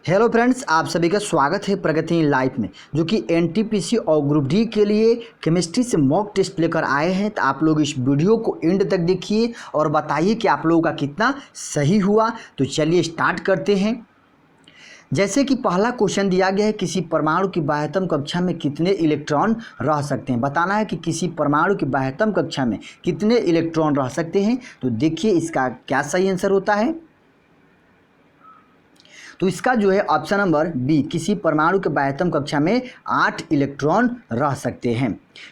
Hello friends, आप सभी का स्वागत है प्रगति इन लाइफ में, जो कि एनटीपीसी और ग्रुप डी के लिए केमिस्ट्री से मॉक टेस्ट लेकर आए हैं। तो आप लोग इस वीडियो को एंड तक देखिए और बताइए कि आप लोगों का कितना सही हुआ। तो चलिए स्टार्ट करते हैं। जैसे कि पहला क्वेश्चन दिया गया है, किसी परमाणु की बाह्यतम कक्षा में कितने इलेक्ट्रॉन रह सकते हैं। बताना है कि किसी परमाणु की बाह्यतम कक्षा में कितने इलेक्ट्रॉन रह सकते हैं। तो देखिए इसका क्या सही आंसर होता है। तो इसका जो है ऑप्शन नंबर बी, किसी परमाणु के बाह्यतम कक्षा में 8 इलेक्ट्रॉन रह सकते हैं।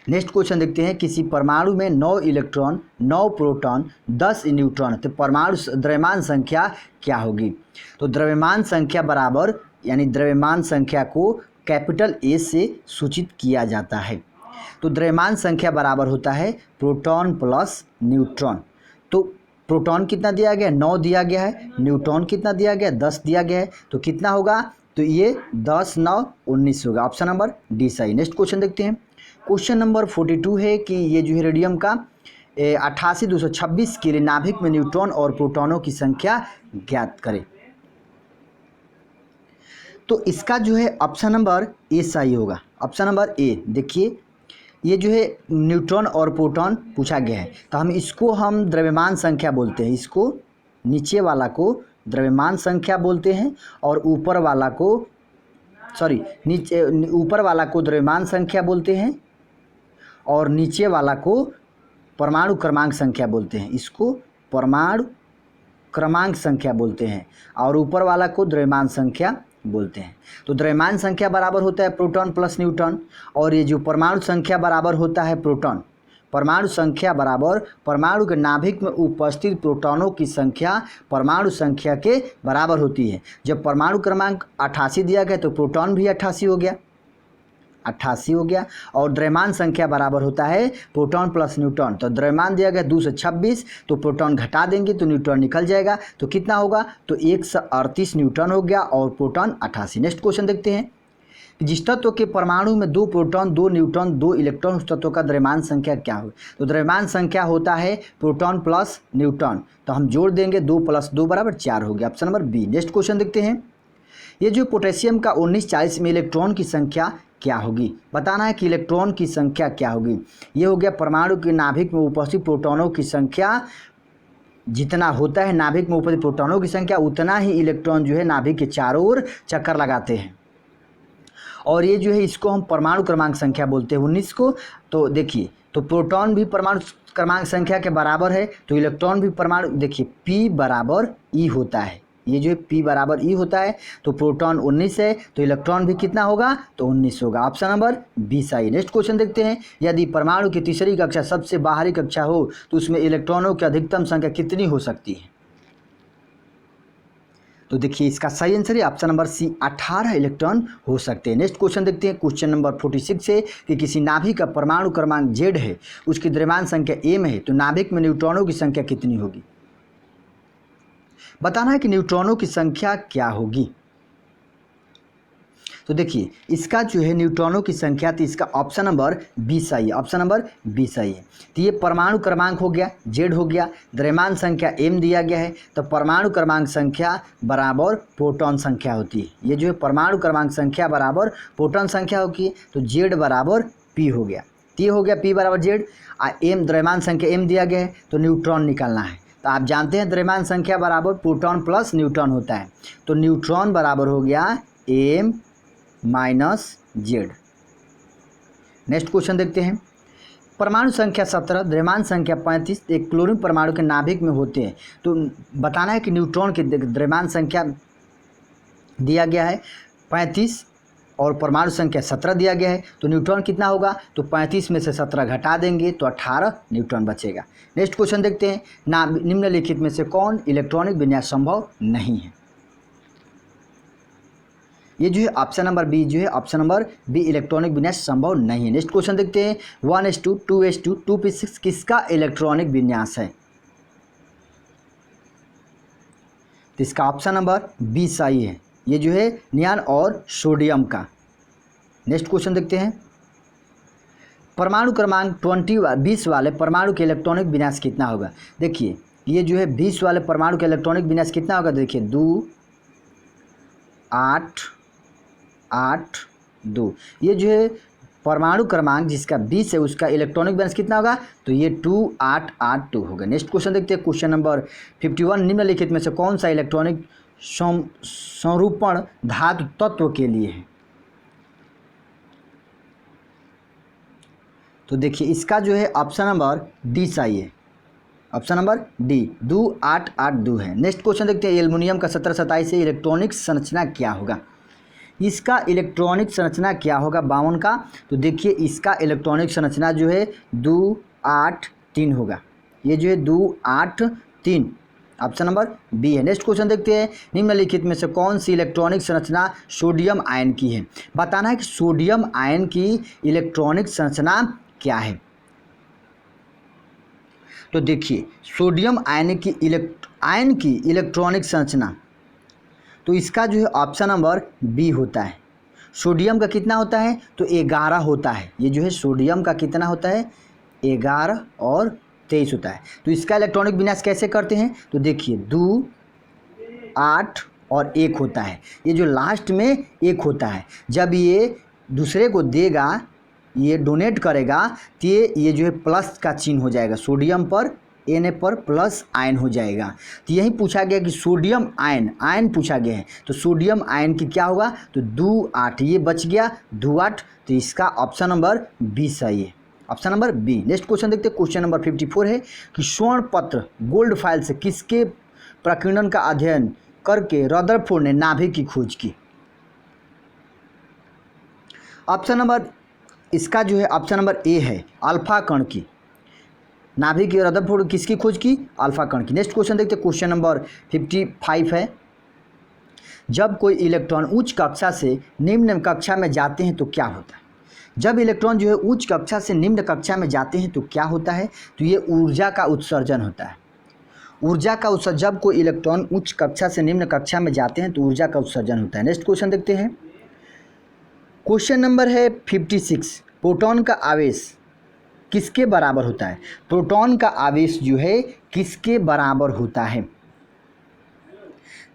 नेक्स्ट क्वेश्चन देखते हैं, किसी परमाणु में 9 इलेक्ट्रॉन, 9 प्रोटॉन, 10 न्यूट्रॉन, तो परमाणु द्रव्यमान संख्या क्या होगी। तो द्रव्यमान संख्या बराबर, यानी द्रव्यमान संख्या को कैपिटल ए से सूचित किया जाता है। तो द्रव्यमान संख्या बराबर होता है प्रोटॉन प्लस न्यूट्रॉन। तो प्रोटॉन कितना दिया गया है, 9 दिया गया है। न्यूट्रॉन कितना दिया गया है, 10 दिया गया है। तो कितना होगा, तो ये 10 9 19 होगा। ऑप्शन नंबर डी सही। नेक्स्ट क्वेश्चन देखते हैं। क्वेश्चन नंबर 42 है कि ये जो है रेडियम का 88,226 के लिए नाभिक में न्यूट्रॉन और प्रोटॉनों की संख्या ज्ञात करें। तो इसका जो है ऑप्शन नंबर ए सही होगा। ऑप्शन नंबर ए देखिए, ये जो है न्यूट्रॉन और प्रोटॉन पूछा गया है, तो हम द्रव्यमान संख्या बोलते हैं। इसको नीचे वाला को द्रव्यमान संख्या बोलते हैं और ऊपर वाला को ऊपर वाला को द्रव्यमान संख्या बोलते हैं और नीचे वाला को परमाणु क्रमांक संख्या बोलते हैं। इसको परमाणु क्रमांक संख्या बोलते हैं और ऊपर वाला को द्रव्यमान संख्या बोलते हैं। तो द्रव्यमान संख्या बराबर होता है प्रोटॉन प्लस न्यूट्रॉन, और ये जो परमाणु संख्या बराबर होता है प्रोटॉन। परमाणु संख्या बराबर परमाणु के नाभिक में उपस्थित प्रोटॉनों की संख्या परमाणु संख्या के बराबर होती है। जब परमाणु क्रमांक 88 दिया गया तो प्रोटॉन भी 88 हो गया, 88 हो गया। और द्रव्यमान संख्या बराबर होता है प्रोटॉन प्लस न्यूट्रॉन। तो द्रव्यमान दिया गया 226, तो प्रोटॉन घटा देंगे तो न्यूट्रॉन निकल जाएगा। तो कितना होगा, तो 138 न्यूट्रॉन हो गया और प्रोटॉन 88। नेक्स्ट क्वेश्चन देखते हैं। जिस तत्व के परमाणु में 2 प्रोटॉन, 2 न्यूट्रॉन, 2 इलेक्ट्रॉन, उस तत्व का द्रव्यमान संख्या क्या हो। तो द्रव्यमान संख्या होता है प्रोटॉन प्लस न्यूट्रॉन। तो हम जोड़ देंगे, 2 + 2 = 4 हो गया। Option number B. Next question देखते हैं। ये जो पोटेशियम का 1940 में इलेक्ट्रॉन की संख्या क्या होगी। बताना है कि इलेक्ट्रॉन की संख्या क्या होगी। ये हो गया परमाणु के नाभिक में उपस्थित प्रोटॉनों की संख्या। जितना होता है नाभिक में उपस्थित प्रोटॉनों की संख्या, उतना ही इलेक्ट्रॉन जो है नाभिक के चारों ओर चक्कर लगाते हैं। और ये जो है इसको हम परमाणु क्रमांक संख्या बोलते हैं 19 को। तो देखिए, तो प्रोटॉन भी परमाणु क्रमांक संख्या के बराबर है, तो इलेक्ट्रॉन भी परमाणु, देखिए P बराबर E होता है। ये जो है P बराबर E होता है। तो प्रोटॉन 19 है, तो इलेक्ट्रॉन भी कितना होगा, तो 19 होगा। ऑप्शन नंबर बी सही। नेक्स्ट क्वेश्चन देखते हैं। यदि परमाणु की तीसरी कक्षा सबसे बाहरी कक्षा हो तो उसमें इलेक्ट्रॉनों की अधिकतम संख्या कितनी हो सकती है। तो देखिए इसका सही आंसर है ऑप्शन नंबर सी, 18 इलेक्ट्रॉन हो सकते हैं। नेक्स्ट क्वेश्चन देखते हैं। क्वेश्चन नंबर 46 है कि किसी नाभिक का परमाणु क्रमांक Z है, उसकी द्रव्यमान संख्या m है, तो नाभिक में न्यूट्रॉनों की संख्या कितनी होगी। बताना है कि न्यूट्रॉनों की संख्या क्या होगी। तो देखिए इसका जो है न्यूट्रॉनों की संख्या, तो इसका ऑप्शन नंबर बी सही है। ऑप्शन नंबर बी सही है। तो ये परमाणु क्रमांक हो गया, Z हो गया, द्रव्यमान संख्या m दिया गया है, तो परमाणु क्रमांक संख्या बराबर प्रोटॉन संख्या होती है। ये जो है परमाणु क्रमांक संख्या बराबर प्रोटॉन संख्या होगी, तो Z बराबर P हो गया। तो ये हो गया P बराबर Z। m द्रव्यमान संख्या m दिया गया है, तो न्यूट्रॉन निकालना है। तो आप जानते हैं द्रव्यमान संख्या बराबर प्रोटॉन प्लस न्यूट्रॉन होता है। तो न्यूट्रॉन बराबर हो गया m - Z। नेक्स्ट क्वेश्चन देखते हैं। परमाणु संख्या 17, द्रव्यमान संख्या 35 एक क्लोरीन परमाणु के नाभिक में होते हैं। तो बताना है कि न्यूट्रॉन की द्रव्यमान संख्या दिया गया है 35 और परमाणु संख्या 17 दिया गया है, तो न्यूट्रॉन कितना होगा, तो 35 में से 17 घटा देंगे तो 18 न्यूट्रॉन बचेगा। नेक्स्ट क्वेश्चन देखते हैं। निम्नलिखित में से कौन इलेक्ट्रॉनिक विन्यास संभव नहीं है। ये जो है ऑप्शन नंबर बी, जो है ऑप्शन नंबर बी इलेक्ट्रॉनिक विन्यास संभव नहीं है। नेक्स्ट क्वेश्चन देखते हैं। 1s2, 2s2, 2p6 किसका इलेक्ट्रॉनिक विन्यास है। तो इसका ऑप्शन नंबर बी सही है। ये जो है नियान और सोडियम का। नेक्स्ट क्वेश्चन देखते हैं। परमाणु क्रमांक 20 वाले परमाणु के इलेक्ट्रॉनिक विन्यास कितना होगा। देखिए ये जो है 20 वाले परमाणु के इलेक्ट्रॉनिक विन्यास कितना होगा। देखिए 2 8 8 2। ये जो है परमाणु क्रमांक जिसका 20 है उसका इलेक्ट्रॉनिक बैलेंस कितना होगा, तो ये 2882 होगा। नेक्स्ट क्वेश्चन देखते हैं, क्वेश्चन नंबर 51, निम्नलिखित में से कौन सा इलेक्ट्रॉनिक संरूपण धातु तत्व के लिए है। तो देखिए इसका जो है ऑप्शन नंबर डी सही है, ऑप्शन नंबर डी 2882 है। नेक्स्ट क्वेश्चन देखते हैं, एल्युमिनियम का 1727 से इलेक्ट्रॉनिक संरचना क्या होगा। इसका इलेक्ट्रॉनिक संरचना क्या होगा 52 का, तो देखिए इसका इलेक्ट्रॉनिक संरचना जो है 283 होगा। ये जो है 283, ऑप्शन नंबर बी है। नेक्स्ट क्वेश्चन देखते हैं, निम्नलिखित में से कौन सी इलेक्ट्रॉनिक संरचना सोडियम आयन की है। बताना है कि सोडियम आयन की इलेक्ट्रॉनिक संरचना क्या है। तो देखिए सोडियम आयन की इलेक्ट्रॉनिक संरचना, तो इसका जो है ऑप्शन नंबर बी होता है। सोडियम का कितना होता है, तो 11 होता है। ये जो है सोडियम का कितना होता है, 11 और 23 होता है। तो इसका इलेक्ट्रॉनिक विन्यास कैसे करते हैं, तो देखिए 2 8 और 1 होता है। ये जो लास्ट में 1 होता है, जब ये दूसरे को देगा, ये डोनेट करेगा, तो ये जो है प्लस का चिन्ह हो जाएगा, सोडियम पर Na पर प्लस आयन हो जाएगा। तो यही पूछा गया कि सोडियम आयन पूछा गया है, तो सोडियम आयन की क्या होगा, तो 2 8, ये बच गया 2 8, तो इसका ऑप्शन नंबर बी सही है, option number B. Next question देखते हैं, क्वेश्चन नंबर 54 है कि स्वर्ण पत्र गोल्ड फाइल से किसके प्रकीर्णन का अध्ययन करके रदरफोर्ड ने नाभिक की खोज की। ऑप्शन नंबर इसका जो है ऑप्शन नंबर ए है, अल्फा कण की। नाभिक की रदरफोर्ड किसकी खोज की, अल्फा कण की। नेक्स्ट क्वेश्चन देखते हैं, क्वेश्चन नंबर 55 है, जब कोई इलेक्ट्रॉन उच्च कक्षा से निम्न कक्षा में जाते हैं तो क्या होता है। जब इलेक्ट्रॉन जो है उच्च कक्षा से निम्न कक्षा में जाते हैं तो क्या होता है, तो ये ऊर्जा का उत्सर्जन होता है। ऊर्जा का उत्सर्जन, जब कोई इलेक्ट्रॉन उच्च कक्षा से निम्न कक्षा में जाते हैं तो ऊर्जा का उत्सर्जन होता है। नेक्स्ट क्वेश्चन देखते हैं, क्वेश्चन नंबर है 56, प्रोटॉन का आवेश किसके बराबर होता है। प्रोटॉन का आवेश जो है किसके बराबर होता है,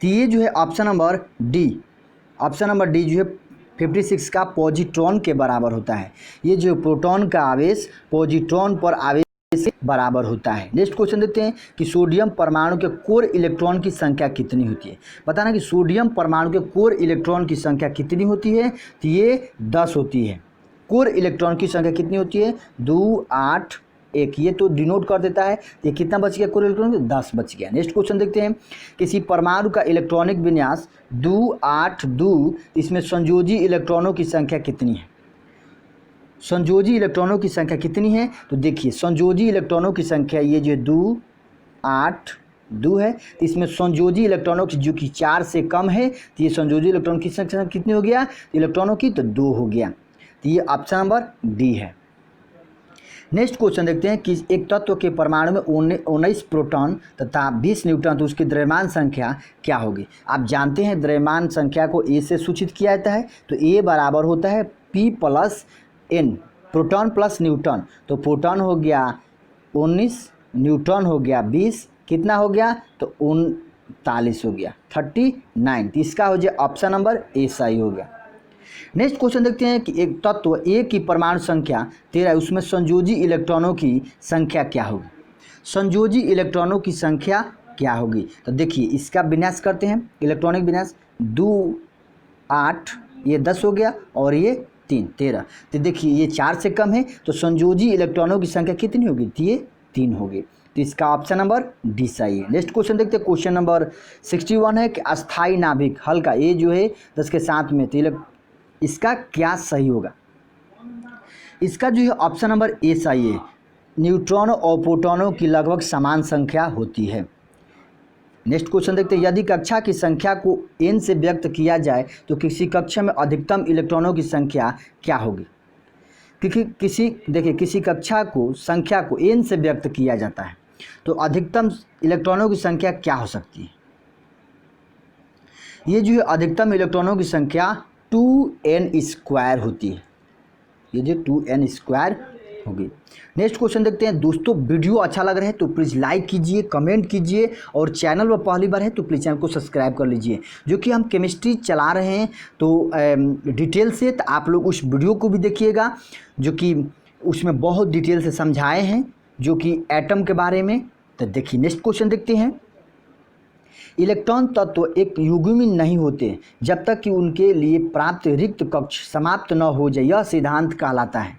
तो ये जो है option number D, option number D जो है 56 का पॉजिट्रॉन के बराबर होता है। ये जो प्रोटॉन का आवेश पॉजिट्रॉन पर आवेश से बराबर होता है। नेक्स्ट क्वेश्चन देखते हैं कि सोडियम परमाणु के कोर इलेक्ट्रॉन की संख्या कितनी होती है। बताना कि सोडियम परमाणु के कोर इलेक्ट्रॉन की संख्या कितनी होती है, तो ये 10 होती है। कोर इलेक्ट्रॉन की संख्या कितनी होती है, 2 8 1, ये तो डिनोट कर देता है। ये कितना बच गया कोर इलेक्ट्रॉन, 10 बच गया। नेक्स्ट क्वेश्चन देखते हैं, किसी परमाणु का इलेक्ट्रॉनिक विन्यास 2 8 2, इसमें संयोजी इलेक्ट्रॉनों की संख्या कितनी है। संयोजी इलेक्ट्रॉनों की संख्या कितनी है, तो देखिए संयोजी इलेक्ट्रॉनों की संख्या ये जो 2 8 2 है, तो इसमें संयोजी इलेक्ट्रॉनों की जो कि 4 से कम है, तो ये संयोजी इलेक्ट्रॉन की संख्या कितनी हो गया इलेक्ट्रॉनों की, तो 2 हो गया। तो ये ऑप्शन नंबर डी है। नेक्स्ट क्वेश्चन देखते हैं कि एक तत्व के परमाणु में 19 प्रोटॉन तथा 20 न्यूट्रॉन, तो उसकी द्रव्यमान संख्या क्या होगी। आप जानते हैं द्रव्यमान संख्या को ए से सूचित किया जाता है, तो ए बराबर होता है P + N, proton plus neutron. तो प्रोटॉन हो गया 19, न्यूट्रॉन हो गया 20, कितना हो गया, तो 39 हो गया 39। तो इसका हो जाए ऑप्शन नंबर ए सही हो गया। नेक्स्ट क्वेश्चन देखते हैं कि एक तत्व ए की परमाणु संख्या 13, उसमें संयोजी इलेक्ट्रॉनों की संख्या क्या होगी। संयोजी इलेक्ट्रॉनों की संख्या क्या होगी, तो देखिए इसका विन्यास करते हैं, इलेक्ट्रॉनिक विन्यास 2 8, ये 10 हो गया और ये 3 13। तो देखिए ये 4 से कम है, तो संयोजी इलेक्ट्रॉनों की संख्या कितनी होगी, तो ये 3 होगी। तो इसका ऑप्शन नंबर डी सही है। नेक्स्ट क्वेश्चन देखते हैं, क्वेश्चन नंबर 61 है कि अस्थाई नाभिक हल्का, ये जो है 10 के साथ में, तो इसका क्या सही होगा। इसका जो है ऑप्शन नंबर ए सही है, न्यूट्रॉनों और प्रोटॉनों की लगभग समान संख्या होती है। नेक्स्ट क्वेश्चन देखते हैं, यदि कक्षा की संख्या को n से व्यक्त किया जाए तो किसी कक्षा में अधिकतम इलेक्ट्रॉनों की संख्या क्या होगी। क्योंकि किसी कक्षा को संख्या को n से व्यक्त किया जाता है, तो अधिकतम इलेक्ट्रॉनों की संख्या क्या हो सकती है। ये जो है अधिकतम इलेक्ट्रॉनों की संख्या 2n² होती है। ये जो 2n² होगी। नेक्स्ट क्वेश्चन देखते हैं दोस्तों। वीडियो अच्छा लग रहा है तो प्लीज़ लाइक कीजिए, कमेंट कीजिए, और चैनल पर पहली बार है तो प्लीज़ चैनल को सब्सक्राइब कर लीजिए। जो कि हम केमिस्ट्री चला रहे हैं तो डिटेल से, तो आप लोग उस वीडियो को भी देखिएगा जो कि उसमें बहुत डिटेल से समझाए हैं जो कि एटम के बारे में। तो देखिए नेक्स्ट क्वेश्चन देखते हैं। इलेक्ट्रॉन तत्व एक युग्मी नहीं होते जब तक कि उनके लिए प्राप्त रिक्त कक्ष समाप्त न हो जाए, यह सिद्धांत कहलाता है।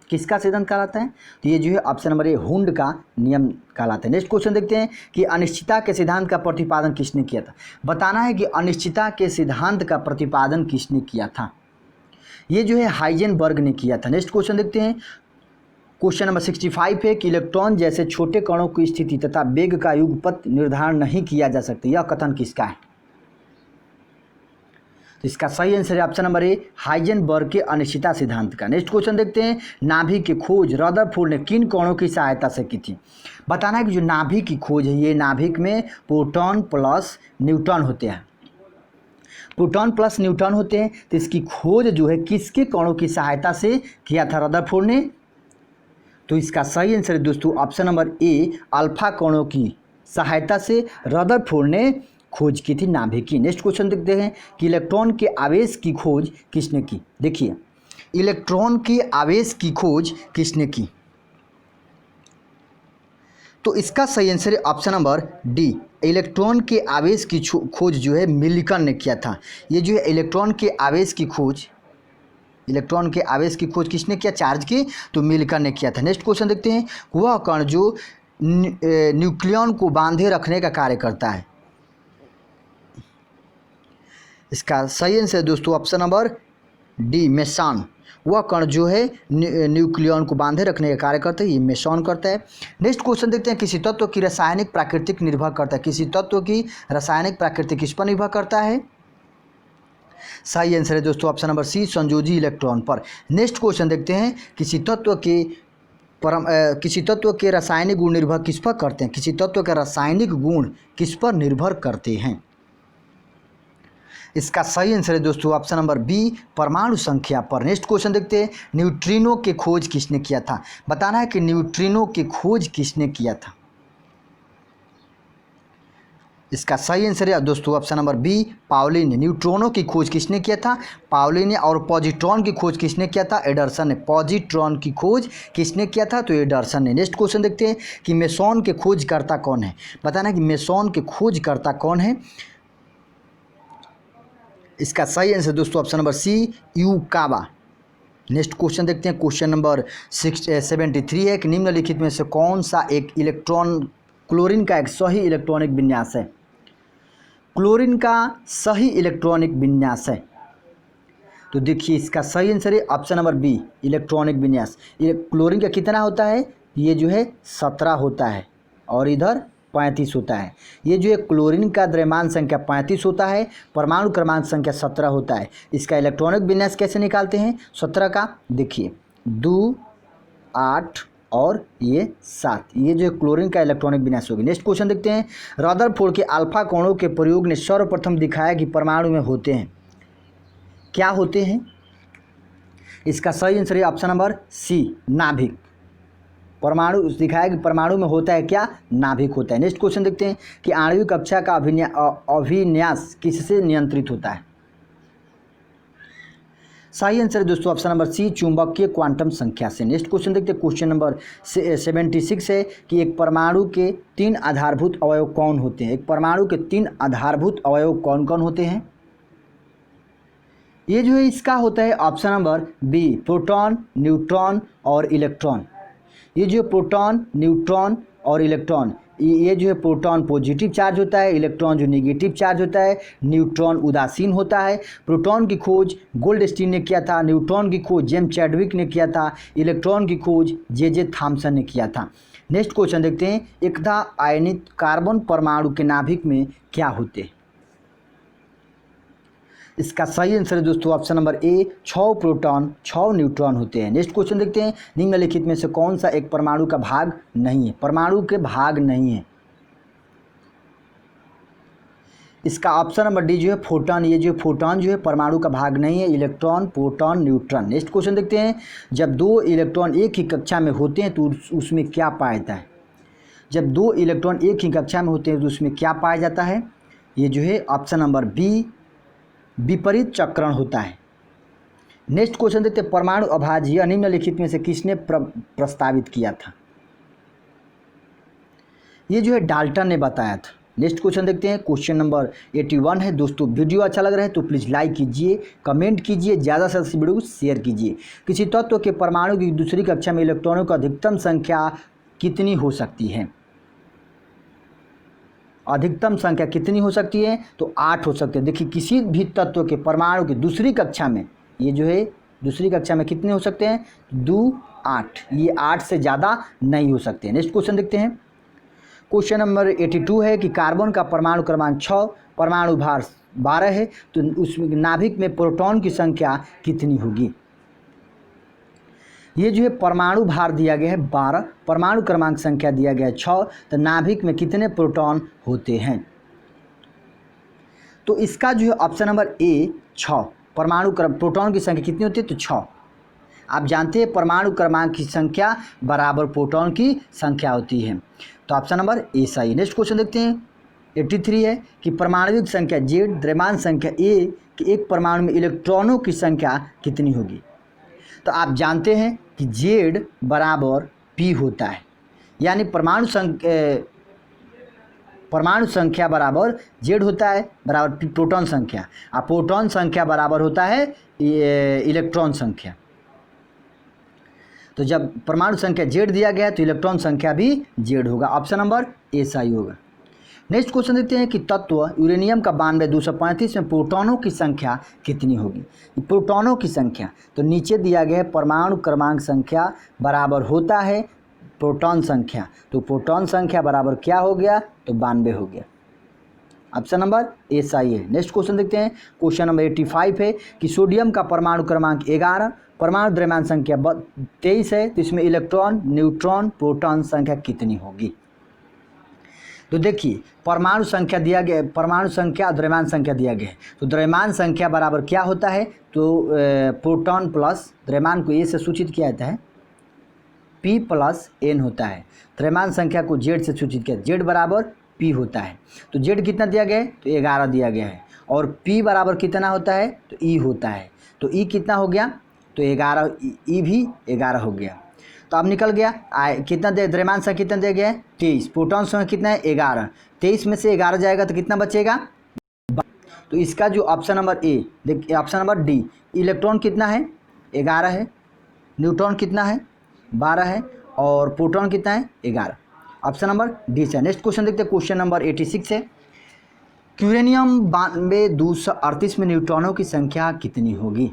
किसका सिद्धांत कहलाता है? तो ये जो है ऑप्शन नंबर ए, हुंड का नियम कहलाता है। नेक्स्ट क्वेश्चन देखते हैं कि अनिश्चितता के सिद्धांत का प्रतिपादन किसने किया था। बताना है कि अनिश्चितता के सिद्धांत का प्रतिपादन किसने किया था। ये जो है हाइजेनबर्ग ने किया था। नेक्स्ट क्वेश्चन देखते हैं। क्वेश्चन नंबर 65 है कि इलेक्ट्रॉन जैसे छोटे कणों की स्थिति तथा वेग का युगपत निर्धारण नहीं किया जा सकता, यह कथन किसका है? तो इसका सही आंसर है ऑप्शन नंबर ए, हाइजेनबर्ग के अनिश्चितता सिद्धांत का। नेक्स्ट क्वेश्चन देखते हैं। नाभिक की खोज रदरफोर्ड ने किन कणों की सहायता से की थी। बताना है कि जो नाभिक की खोज है, ये नाभिक में प्रोटॉन प्लस न्यूट्रॉन होते हैं, प्रोटॉन प्लस न्यूट्रॉन होते हैं। तो इसकी खोज जो है किसके कणों की सहायता से किया था रदरफोर्ड ने? तो इसका सही आंसर है दोस्तों ऑप्शन नंबर ए, अल्फा कणों की सहायता से रदरफोर्ड ने खोज की थी नाभिक की। नेक्स्ट क्वेश्चन देखते हैं कि इलेक्ट्रॉन के आवेश की खोज किसने की। देखिए इलेक्ट्रॉन के आवेश की खोज किसने की, तो इसका सही आंसर है ऑप्शन नंबर डी, इलेक्ट्रॉन के आवेश की खोज जो है मिल्टन ने किया था। ये जो है इलेक्ट्रॉन के आवेश की खोज, इलेक्ट्रॉन के आवेश की खोज किसने किया? चार्ज की, तो मिल्टन ने किया था। नेक्स्ट क्वेश्चन देखते हैं। वह कण जो न्यूक्लियन को बांधे रखने का कार्य करता है, इसका सही आंसर है दोस्तों ऑप्शन नंबर डी, मेसॉन। वह कण जो है न्यूक्लियन को बांधे रखने का कार्य करता है, ये मेसॉन करता है। नेक्स्ट क्वेश्चन देखते हैं। किसी तत्व की रासायनिक प्राकृतिक निर्भर करता है, किसी तत्व की रासायनिक प्राकृतिक किस पर निर्भर करता है? सही आंसर है दोस्तों ऑप्शन नंबर सी, संयोजी इलेक्ट्रॉन पर। नेक्स्ट क्वेश्चन देखते हैं। किसी तत्व के रासायनिक गुण निर्भर किस पर करते हैं, किसी तत्व के रासायनिक गुण किस पर निर्भर करते हैं? इसका सही आंसर है दोस्तों ऑप्शन नंबर बी, परमाणु संख्या पर। नेक्स्ट क्वेश्चन देखते हैं। न्यूट्रिनो की खोज किसने किया था। बताना है कि न्यूट्रिनो की खोज किसने किया था। इसका सही आंसर है दोस्तों ऑप्शन नंबर बी, पाउली ने। न्यूट्रॉनों की खोज किसने किया था? पाउली ने। और पॉजिट्रॉन की खोज किसने किया था? एडरसन ने। पॉजिट्रॉन की खोज किसने किया था? तो एडरसन ने। नेक्स्ट क्वेश्चन देखते हैं कि मेसॉन के खोजकर्ता कौन है। बताना है कि मेसॉन के खोजकर्ता कौन है। इसका सही आंसर दोस्तों option number C, Yukawa. Next question देखते हैं। क्वेश्चन नंबर 73 है कि निम्नलिखित में से कौन सा एक इलेक्ट्रॉन क्लोरीन का एक सही इलेक्ट्रॉनिक विन्यास है। क्लोरीन का सही इलेक्ट्रॉनिक विन्यास है, तो देखिए इसका सही आंसर है ऑप्शन नंबर बी, इलेक्ट्रॉनिक विन्यास। ये क्लोरीन का कितना होता है? ये जो है 17 होता है और इधर 35 होता है। ये जो है क्लोरीन का द्रव्यमान संख्या 35 होता है, परमाणु क्रमांक संख्या 17 होता है। इसका इलेक्ट्रॉनिक विन्यास कैसे निकालते हैं 17 का? देखिए 2, 8 और ये 7, ये जो क्लोरीन का इलेक्ट्रॉनिक विन्यास होगी। नेक्स्ट क्वेश्चन देखते हैं। रदरफोर्ड के अल्फा कोणों के प्रयोग ने सर्वप्रथम दिखाया कि परमाणु में होते हैं, क्या होते हैं? इसका सही आंसर है ऑप्शन नंबर सी, नाभिक। परमाणु दिखाया कि परमाणु में होता है क्या? नाभिक होता है। नेक्स्ट क्वेश्चन देखते हैं कि आणविक कक्षा का अभिन्यास किससे नियंत्रित होता है। सही आंसर है दोस्तों ऑप्शन नंबर सी, चुंबकीय क्वांटम संख्या से। नेक्स्ट क्वेश्चन देखते हैं। क्वेश्चन नंबर 76 है कि एक परमाणु के 3 आधारभूत अवयव कौन होते हैं। एक परमाणु के 3 आधारभूत अवयव कौन कौन होते हैं? ये जो है इसका होता है option number B, proton, neutron और इलेक्ट्रॉन। ये जो प्रोटॉन, न्यूट्रॉन और इलेक्ट्रॉन, ये जो है प्रोटॉन पॉजिटिव चार्ज होता है, इलेक्ट्रॉन जो नेगेटिव चार्ज होता है, न्यूट्रॉन उदासीन होता है। प्रोटॉन की खोज गोल्डस्टीन ने किया था, न्यूट्रॉन की खोज जेम्स चैडविक ने किया था, इलेक्ट्रॉन की खोज जे थॉमसन ने किया था। नेक्स्ट क्वेश्चन देखते हैं। एकता आयनित कार्बन परमाणु के नाभिक में क्या होते हैं। इसका सही आंसर है दोस्तों option number A, 6 proton 6 neutron होते हैं। नेक्स्ट क्वेश्चन देखते हैं। निम्नलिखित में से कौन सा एक परमाणु का भाग नहीं है। परमाणु के भाग नहीं है। इसका ऑप्शन नंबर डी जो है फोटॉन। ये जो फोटॉन जो है परमाणु का भाग नहीं है, electron, proton, neutron. Next question देखते हैं, जब दो इलेक्ट्रॉन एक ही कक्षा में होते हैं तो उसमें क्या पाया जाता है? जब दो इलेक्ट्रॉन एक ही कक्षा में होते हैं तो उसमें क्या पाया जाता है? ये जो है ऑप्शन नंबर बी, विपरीत चक्रण होता है। नेक्स्ट क्वेश्चन देखते हैं, परमाणु अभाज्य निम्नलिखित में से किसने प्रस्तावित किया था? ये जो है डाल्टन ने बताया था। नेक्स्ट क्वेश्चन देखते हैं, क्वेश्चन नंबर 81 है। दोस्तों वीडियो अच्छा लग रहा है तो प्लीज़ लाइक कीजिए, कमेंट कीजिए, ज़्यादा से ज़्यादा वीडियो को शेयर कीजिए। किसी तत्व के परमाणु की दूसरी कक्षा में इलेक्ट्रॉनों की अधिकतम संख्या कितनी हो सकती है? अधिकतम संख्या कितनी हो सकती है? तो 8 हो सकती है। देखिए किसी भी तत्व के परमाणु की दूसरी कक्षा में, ये जो है दूसरी कक्षा में कितने हो सकते हैं? 2, 8। ये 8 से ज़्यादा नहीं हो सकते। नेक्स्ट क्वेश्चन देखते हैं, क्वेश्चन नंबर 82 है कि कार्बन का परमाणु क्रमांक 6, परमाणु भार 12 है, तो उसमें नाभिक में प्रोटॉन की संख्या कितनी होगी? ये जो है परमाणु भार दिया गया है 12, परमाणु क्रमांक संख्या दिया गया है 6, तो नाभिक में कितने प्रोटॉन होते हैं? तो इसका जो है ऑप्शन नंबर ए 6, परमाणु प्रोटॉन की संख्या कितनी होती है? तो 6। आप जानते हैं परमाणु क्रमांक की संख्या बराबर प्रोटॉन की संख्या होती है, तो ऑप्शन नंबर ए सही। नेक्स्ट क्वेश्चन देखते हैं, 83 है कि परमाणविक संख्या जेड, द्रव्यमान संख्या ए कि एक परमाणु में इलेक्ट्रॉनों की संख्या कितनी होगी? तो आप जानते हैं कि जेड बराबर पी होता है, यानी परमाणु संख्या बराबर जेड होता है बराबर प्रोटॉन संख्या, और प्रोटॉन संख्या बराबर होता है इलेक्ट्रॉन संख्या। तो जब परमाणु संख्या जेड दिया गया है तो इलेक्ट्रॉन संख्या भी जेड होगा, ऑप्शन नंबर ए सही होगा। नेक्स्ट क्वेश्चन देखते हैं कि तत्व यूरेनियम का 92-235 में प्रोटॉनों की संख्या कितनी होगी? प्रोटॉनों की संख्या तो नीचे दिया गया है, परमाणु क्रमांक संख्या बराबर होता है प्रोटॉन संख्या, तो प्रोटॉन संख्या बराबर क्या हो गया? तो 92 हो गया, ऑप्शन नंबर ए सही है। नेक्स्ट क्वेश्चन देखते हैं, क्वेश्चन नंबर 85 है कि सोडियम का परमाणु क्रमांक 11, परमाणु द्रव्यमान संख्या 23 है, तो इसमें इलेक्ट्रॉन, न्यूट्रॉन, प्रोटॉन संख्या कितनी होगी? तो देखिए परमाणु संख्या दिया गया, परमाणु संख्या द्रव्यमान संख्या दिया गया है, तो द्रव्यमान संख्या बराबर क्या होता है? तो प्रोटॉन प्लस द्रव्यमान को ए से सूचित किया जाता है, P प्लस N होता है। द्रव्यमान संख्या को Z से सूचित किया, Z बराबर P होता है। तो Z कितना दिया गया है? तो 11 दिया गया है, और P बराबर कितना होता है? तो E होता है, तो E कितना हो गया? तो 11, E भी 11 हो गया। तो अब निकल गया कितना दे, द्रव्यमान संख्या कितना दिया गया है? 23, प्रोटॉन संख्या कितना है? 11। 23 में से 11 जाएगा तो कितना बचेगा? तो इसका जो ऑप्शन नंबर ए, देखिए ऑप्शन नंबर डी, इलेक्ट्रॉन कितना है? 11 है, न्यूट्रॉन कितना है? 12 है, और प्रोटॉन कितना है? 11, ऑप्शन नंबर डी से। नेक्स्ट क्वेश्चन देखते हैं, क्वेश्चन नंबर 86 है, यूरेनियम 92-238 में न्यूट्रॉनों की संख्या कितनी होगी?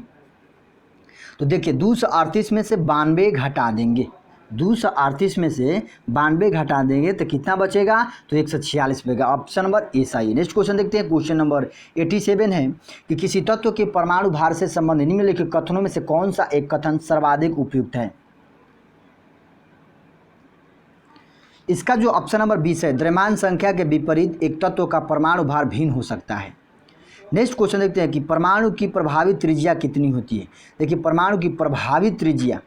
तो देखिए 238 में से 92 घटा देंगे, 238 में से 92 घटा देंगे तो कितना बचेगा? तो 146 बचेगा, ऑप्शन नंबर ए सही। नेक्स्ट क्वेश्चन देखते हैं, क्वेश्चन नंबर 87 है कि किसी तत्व के परमाणु भार से संबंधित निम्नलिखित कथनों में से कौन सा एक कथन सर्वाधिक उपयुक्त है? इसका जो ऑप्शन नंबर 20 है, द्रव्यमान संख्या के विपरीत एक तत्व का परमाणु भार भिन्न हो सकता है। नेक्स्ट क्वेश्चन देखते हैं कि परमाणु की प्रभावी त्रिज्या कितनी होती है? देखिए परमाणु की प्रभावी त्रिज्या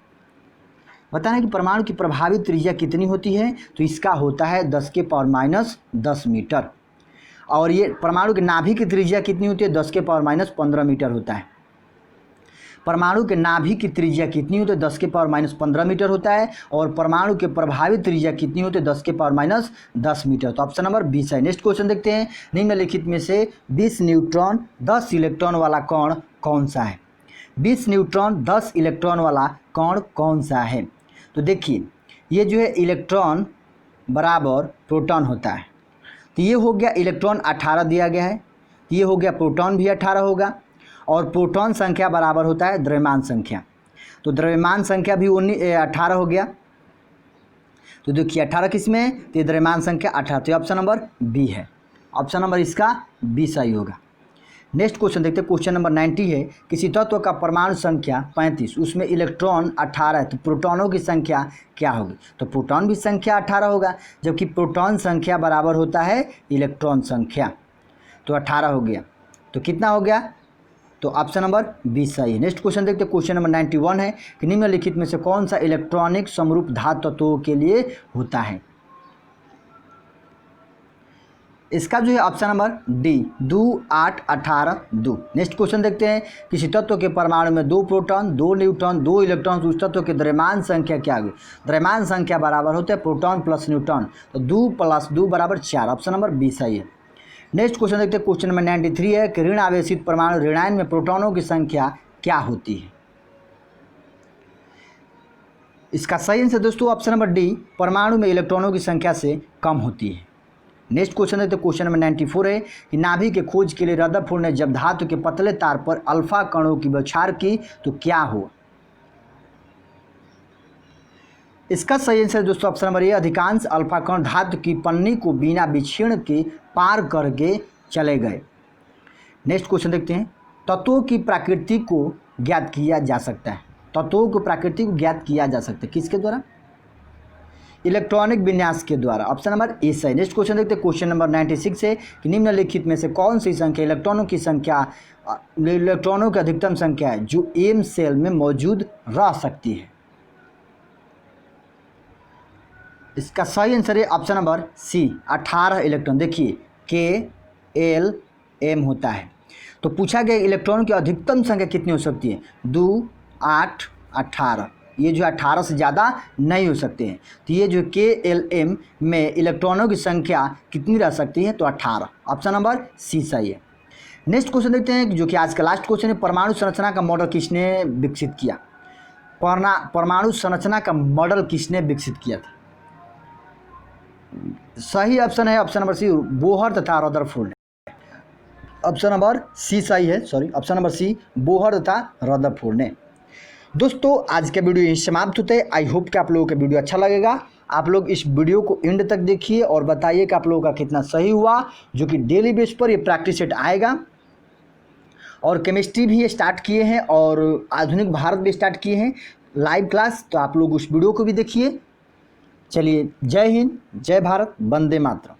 बताना कि परमाणु की प्रभावी त्रिज्या कितनी होती है? तो इसका होता है 10⁻⁻10 मीटर, और ये परमाणु के नाभिक की त्रिज्या कितनी होती है? 10⁻⁻15 मीटर होता है। परमाणु के नाभिक की त्रिज्या कितनी होती है? 10⁻15 मीटर होता है, और परमाणु के प्रभावी त्रिज्या कितनी होती है? 10⁻10 मीटर, तो ऑप्शन नंबर 20 है। नेक्स्ट क्वेश्चन देखते हैं, निम्नलिखित में से 20 न्यूट्रॉन 10 इलेक्ट्रॉन वाला कण कौन सा है? 20 न्यूट्रॉन 10 इलेक्ट्रॉन वाला कण कौन सा है? तो देखिए ये जो है इलेक्ट्रॉन बराबर प्रोटॉन होता है, तो ये हो गया इलेक्ट्रॉन 18 दिया गया है, ये हो गया प्रोटॉन भी 18 होगा, और प्रोटॉन संख्या बराबर होता है द्रव्यमान संख्या, तो द्रव्यमान संख्या भी 18 हो गया। तो देखिए 18 किस में है? तो द्रव्यमान संख्या 18, तो ऑप्शन नंबर बी है, ऑप्शन नंबर इसका बी सही होगा। नेक्स्ट क्वेश्चन देखते हैं, क्वेश्चन नंबर 90 है, किसी तत्व का परमाणु संख्या 35, उसमें इलेक्ट्रॉन 18 है, तो प्रोटॉनों की संख्या क्या होगी? तो प्रोटॉन भी संख्या 18 होगा, जबकि प्रोटॉन संख्या बराबर होता है इलेक्ट्रॉन संख्या। तो 18 हो गया। तो कितना हो गया? तो ऑप्शन नंबर 20 सही है। नेक्स्ट क्वेश्चन देखते हैं। क्वेश्चन नंबर 91 है कि निम्नलिखित में से कौन सा इलेक्ट्रॉनिक समरूप धातु तत्वों के लिए होता है? इसका जो है option number D 2, 8, 18, 2। Next question देखते हैं। किसी तत्व के परमाणु में 2 प्रोटॉन, 2 न्यूट्रॉन, 2 इलेक्ट्रॉन, उस तत्व के द्रव्यमान संख्या क्या होगी? द्रव्यमान संख्या बराबर होते हैं प्रोटॉन प्लस न्यूट्रॉन, तो 2 + 2 = 4। ऑप्शन नंबर 20 सही है। नेक्स्ट क्वेश्चन देखते हैं। क्वेश्चन नंबर 93 है कि ऋण आवेशित परमाणु ऋणायन में प्रोटॉनों की संख्या क्या होती है? इसका सही आंसर दोस्तों ऑप्शन नंबर डी, परमाणु में इलेक्ट्रॉनों की संख्या से कम होती है। नेक्स्ट क्वेश्चन देखते हैं। क्वेश्चन नंबर 94 है कि नाभिक के खोज के लिए रदरफोर्ड ने जब धातु के पतले तार पर अल्फा कणों की बौछार की तो क्या हुआ? इसका सही आंसर दोस्तों ऑप्शन नंबर ए, अधिकांश अल्फा कण धातु की पन्नी को बिना विक्षेपण के पार करके चले गए। नेक्स्ट क्वेश्चन देखते हैं। तत्वों की प्रकृति को ज्ञात किया जा सकता है। तत्वों की प्रकृति को ज्ञात किया जा सकता है किसके द्वारा? इलेक्ट्रॉनिक विन्यास के द्वारा। ऑप्शन नंबर ए सही। नेक्स्ट क्वेश्चन देखते हैं। क्वेश्चन नंबर 96 है कि निम्नलिखित में से कौन सी संख्या इलेक्ट्रॉनों की संख्या इलेक्ट्रॉनों की अधिकतम संख्या है जो एम सेल में मौजूद रह सकती है? इसका सही आंसर है ऑप्शन नंबर सी, 18 इलेक्ट्रॉन। देखिए KLM होता है। तो पूछा गया इलेक्ट्रॉनों की अधिकतम संख्या कितनी हो सकती है? 2, 8, 18। ये जो 18 से ज़्यादा नहीं हो सकते हैं। तो ये जो KLM में इलेक्ट्रॉनों की संख्या कितनी रह सकती है? तो 18। ऑप्शन नंबर सी सही है। नेक्स्ट क्वेश्चन देखते हैं जो कि आज का लास्ट क्वेश्चन है। परमाणु संरचना का मॉडल किसने विकसित किया? परमाणु संरचना का मॉडल किसने विकसित किया था? सही ऑप्शन है ऑप्शन नंबर सी, बोहर तथा रदरफोर्ड। ऑप्शन नंबर सी सही है, ऑप्शन नंबर सी, बोहर तथा रदरफोर्ड ने। दोस्तों आज का वीडियो यहीं समाप्त होते हैं। आई होप कि आप लोगों का वीडियो अच्छा लगेगा। आप लोग इस वीडियो को एंड तक देखिए और बताइए कि आप लोगों का कितना सही हुआ, जो कि डेली बेस पर ये प्रैक्टिस सेट आएगा। और केमिस्ट्री भी स्टार्ट किए हैं और आधुनिक भारत भी स्टार्ट किए हैं लाइव क्लास, तो आप लोग उस वीडियो को भी देखिए। चलिए, जय हिंद, जय भारत, वंदे मातरम।